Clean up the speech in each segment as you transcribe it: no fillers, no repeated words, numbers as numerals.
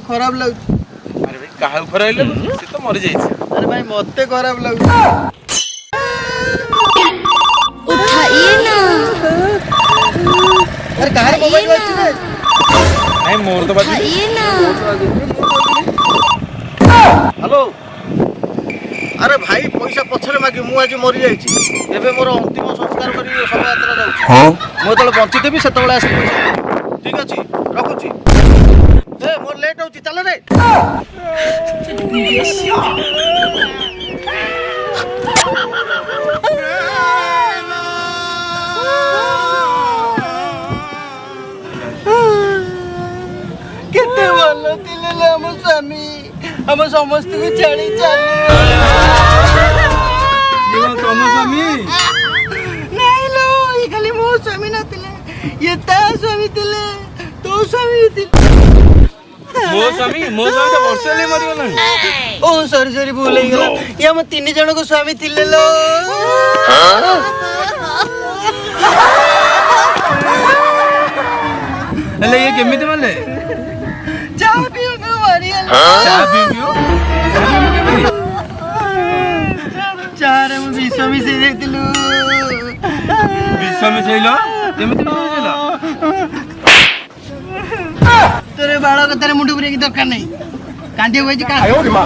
खराब लग। अरे भाई कहा खराइले से तो मर जाई। अरे भाई मते खराब लग। उठाइए ना। अरे कहां मोबाइल बच्ची रे? नहीं मोर तो बाजी। उठाइए ना। हेलो। अरे भाई पैसा पछरे मागी मु आज मरि जाई छी। एबे मोर अंतिम संस्कार करी सब यात्रा जाऊ छी। हां मु तले बंची देबी सेतबेला आसी पैसा। ठीक अछि रखुची। ए मोर लेट होची चल रे। केते वाला दिले हम स्वामी हम समस्त को छाड़ी चले। ये तुम स्वामी नहीं लो ये खाली मो स्वामी न तिले ये ता स्वामी तिले तो स्वामी तिले मो स्वामी तो वर्षे ले मरि गलन। ओ सॉरी सॉरी भूल ही गला ये हम तीन जन को स्वामी तिले लो। अले ये केमिति माले चा पियो को मारी चा पियो चार हम विश्व से देखलु विश्व में छैलो केमिति छैलो तोरे बाळ को तारे मुंडू पुरे की दरकार नहीं कांदे होई जी का आयो रे मां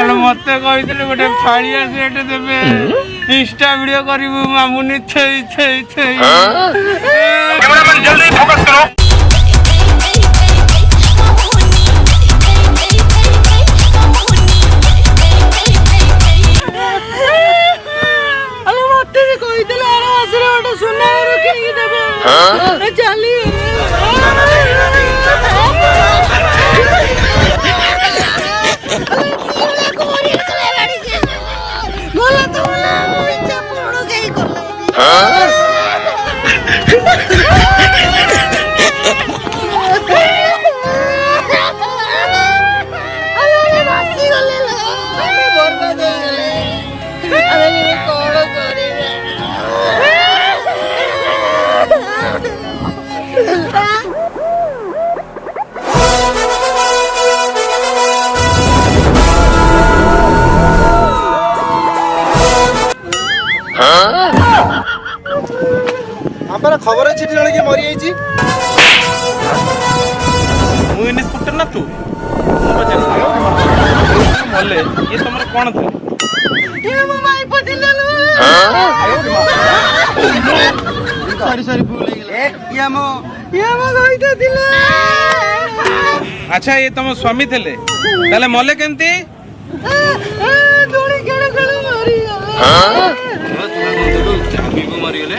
अरे मते कहितले गोटे फाड़िया सेट देबे इंस्टा वीडियो करिवु मामुनी थई थई थई कैमरा मैन जल्दी फोकस करो। अरे मते कहितले अरे आसरे गोटे सुना रखी देबे अरे चली हमारा खबर है चिट्ठी लड़के मरी आई छी मु इंस्पेक्टर ना तू मले ये तमरा कोन थे ये मो माई पदिले लो सॉरी सॉरी भूल गेले ये मो गइते दिले। अच्छा ये तुम स्वामी थे ताले मले केमती डोली केड़े केड़े मारी चाबी को मारी गले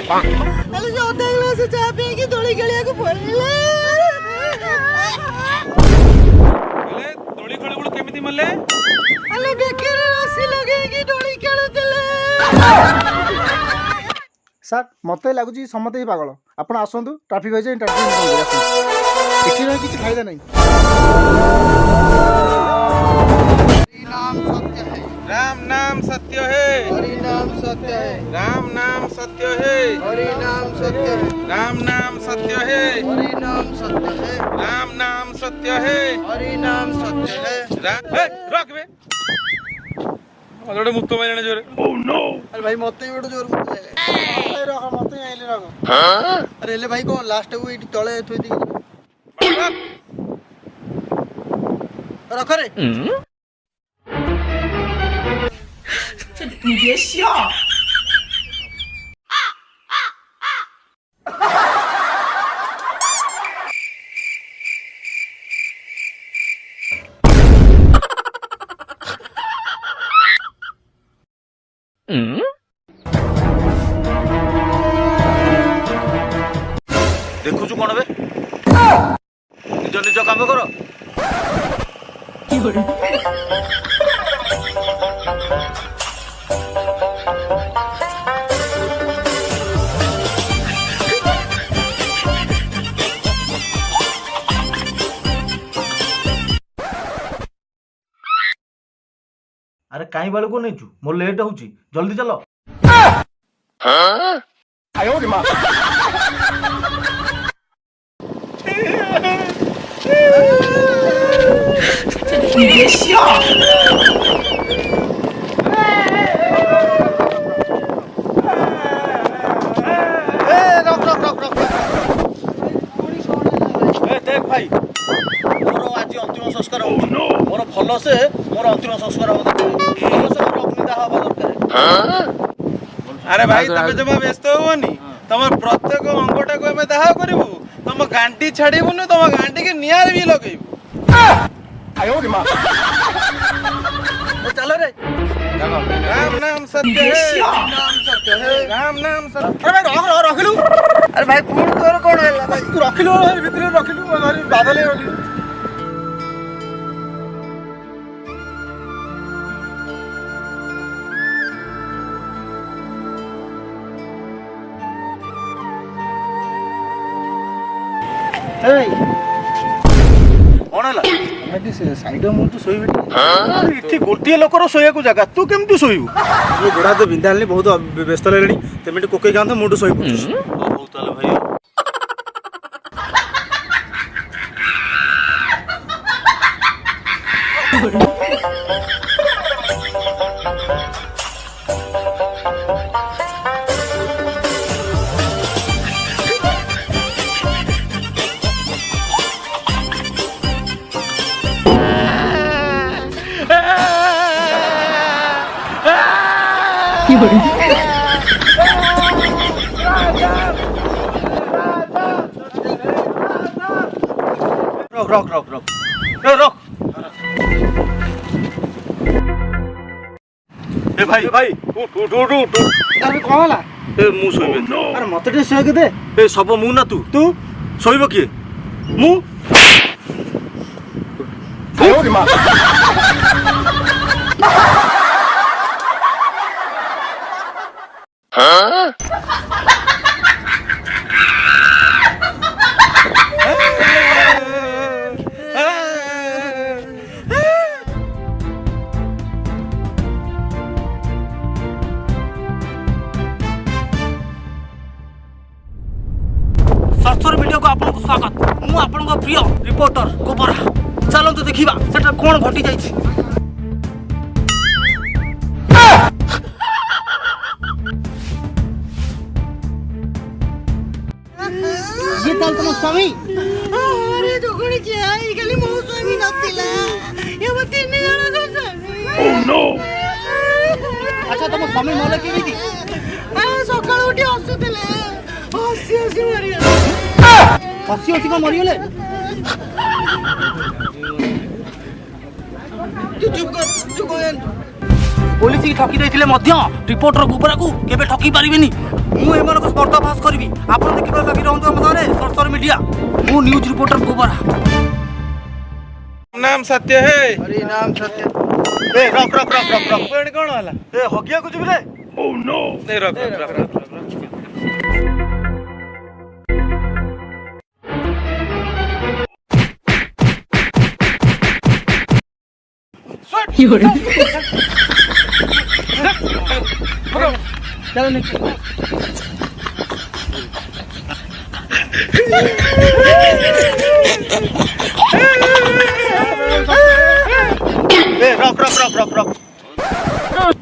अरे जो देख से चा पी की डोली केड़िया को पड़ले गले डोली खळे गुड केमती मले अरे बेकेरे रस्सी लगे की डोली केड़ुतले। सर मत लगुच समत ही पागल आप आसतु ट्राफिक हो ट्राफिक एठी किसी फायदा नहीं। राम नाम सत्य है हरि नाम सत्य है राम नाम सत्य है हरि नाम सत्य है राम नाम सत्य है हरि नाम सत्य है राम नाम सत्य है हरि नाम सत्य है। रोक बे ମତେ ଗୋଟେ ମୁତ ମାରିଲାଣି ଜୋରେ। अरे भाई मत भी जोर रख मत आइले रख अरे ले भाई को लास्ट को एटी तळे थोई दी रख रे你别笑。 देखुछु कोन बे निज निज काम कर अरे कहीं बालू को नहीं मोर लेट होची जल्दी चलो你别笑。 देख भाई मोर आज अंतिम संस्कार मोर भल से मोर अंतिम संस्कार भल से मोर अग्निदाह हवा दरकार अरे भाई तमे जमा व्यस्त होनी तुम प्रत्येक अंगटा को हमें दाह करू तुम गांटी छाड़बुन तुम गांटी के निआर भी लगेबू चलो रे राम नाम सत्य है नाम सत्य है राम नाम सत्य। अरे भाई रखिलु अरे भाई पूर्ण तोर कोन हैला भाई तू रखिलु भीतर रखिलु भारी बादल रखिलु साइड में तो शोबी इति गोटे लोकर शोया जगह तू केमती शोबू गोड़ा तो बिंधा हेली बहुत व्यस्त लगे तेमें कोकई गाँव मुझे शोई पड़ुस हौ ताले भाई रख रख रख रख ए भाई उठ उठ उठ उठ अरे कौन होला ए मु सोइबे अरे मत टे सोए के दे ए सब मु ना तू तू सोइबो किए मु सरसर मीडिया को आपन को स्वागत मु आपन को प्रिय रिपोर्टर गोबरा चलंतु देखिबा सेटा कोन घटी जाईछि ये ताल तुम स्वामी अरे जोगणी जाई खाली मो स्वामी नथिला ये मते ने जण स्वामी ओह नो अच्छा तुम स्वामी मोले केमिति सकाळ उठी हसुतले हसी हसी मरी हसी हसी को मरिगले तू चुप कर पुलिस की ठकी देथिले मध्य रिपोर्टर गोबरा को केबे ठकी परिबेनी मु एमन को पर्दाफाश करबी आपन देखिबा लगी रहंतु हम सारे सरसर मीडिया मु न्यूज रिपोर्टर गोबरा नाम सत्य है हरि नाम सत्य ए रख रख रख रख रख पेड़ कौन वाला ए हगिया को जिबले ओह नो नहीं रख रख रख चलो निक ए रख रख रख रख रख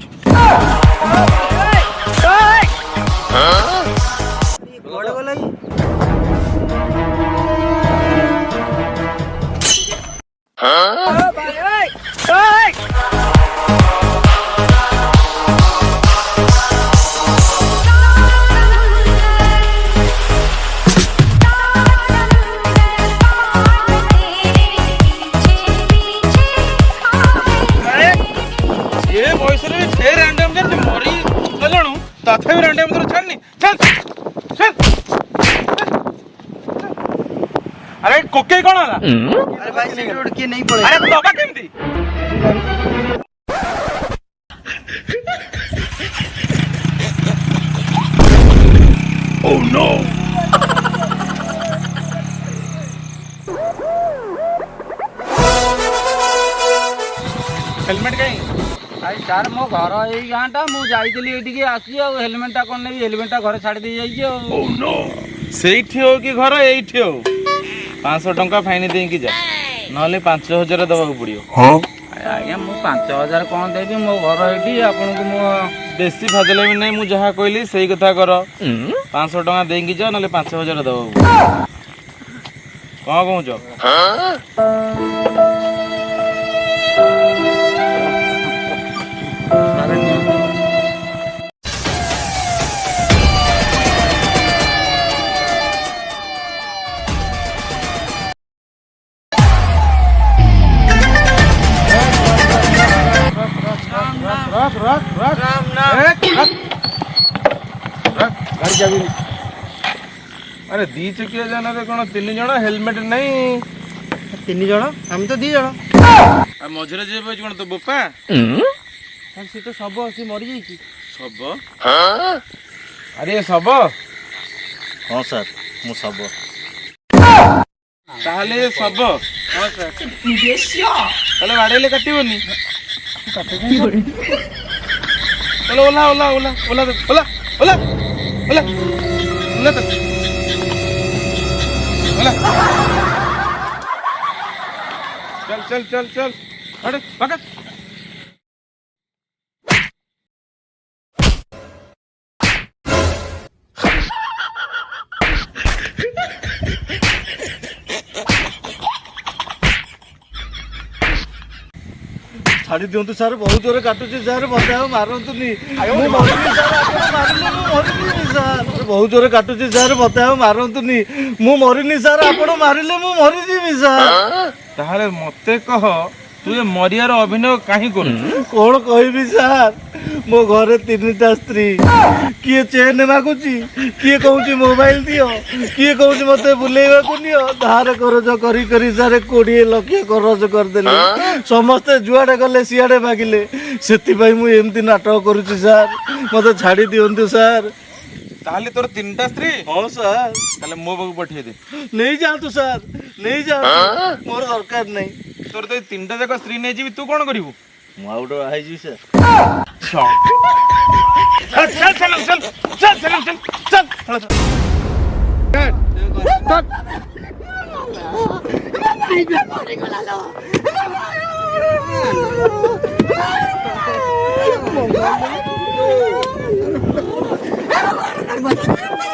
भाई कोके कौन होला अरे भाई से रोड किए नहीं पड़े अरे दबा केमती हेलमेट कहीं भाई सार मो घर एई गाँटा मु जाइली एटिके आसी आ हेलमेटा कौन नेबी हेलमेटा घरे छाड़ी दे जाइए ସେଇଠି ହଉ କି ଘର ଏଇଠି ହଉ 500 ଟଙ୍କା ଫାଇନ ଦେଇକି ଯା ନହେଲେ 5000 ଦବାକୁ ପଡିବ ଆଜ୍ଞା ମୁଁ 5000 କଣ ଦେବି ମୋ ଘର ଏଇଠି ଆପଣଙ୍କୁ ମୁଁ ବେଶୀ ଫାଜଲାମି ନାହିଁ ମୁଁ ଯାହା କହିଲି ସେଇ କଥା କର 500 ଟଙ୍କା ଦେଇକି ଯା ନହେଲେ 5000 ଦବାକୁ ପଡିବ କଣ କହୁଛ अरे दी चकिया जाना रे कौन 3 जण हेलमेट नहीं 3 जण हम तो 2 जण आ मझरे जे बज कोन तो बोपा से तो सब से मरि जाई छी सब अरे सब हां सर मु सब ताहले सब हां सर ताहले बाड़ेले काटिबोनी चलो ओला ओला ओला ओला ओला ओला ओला ओला तो ओला चल चल चल चल अरे पकड़ छाड़ी दियंतु सर बहुत जोरे काटुची सर मते आ मारंतुनी मु मरिनी सर आपण मारिले मु मरिनी सर बहुत जोरे काटुची सर मते आ मारंतुनी मु मरिनी सर आपण मारिले मु मरि जीवी सर ताहले मते कह तू ये मरियार अभिनय काहे करू कोण कहबी सर मो घरे 3टा स्त्री किए चेन मागुची किए कहूची मोबाइल दियो किए कहूची मते बुलेइबा को नियो धार करज करी करी सर 20 लाख करज कर देले समस्त जुआडे गले सियाडे मागिले सेति भाई मु एमती नाटक करूची सर मते छाडी दियंतु सर ताहले तोर 3टा स्त्री हां सर ताहले मो बाबू पठे दे नहीं जातु सर नहीं जा मोर दरकार नहीं तोर तो 3टा जाक स्त्री नै जीवी तू कोन करिवु मु आउट आइ जी सर चल चल चल चल चल चल चल चल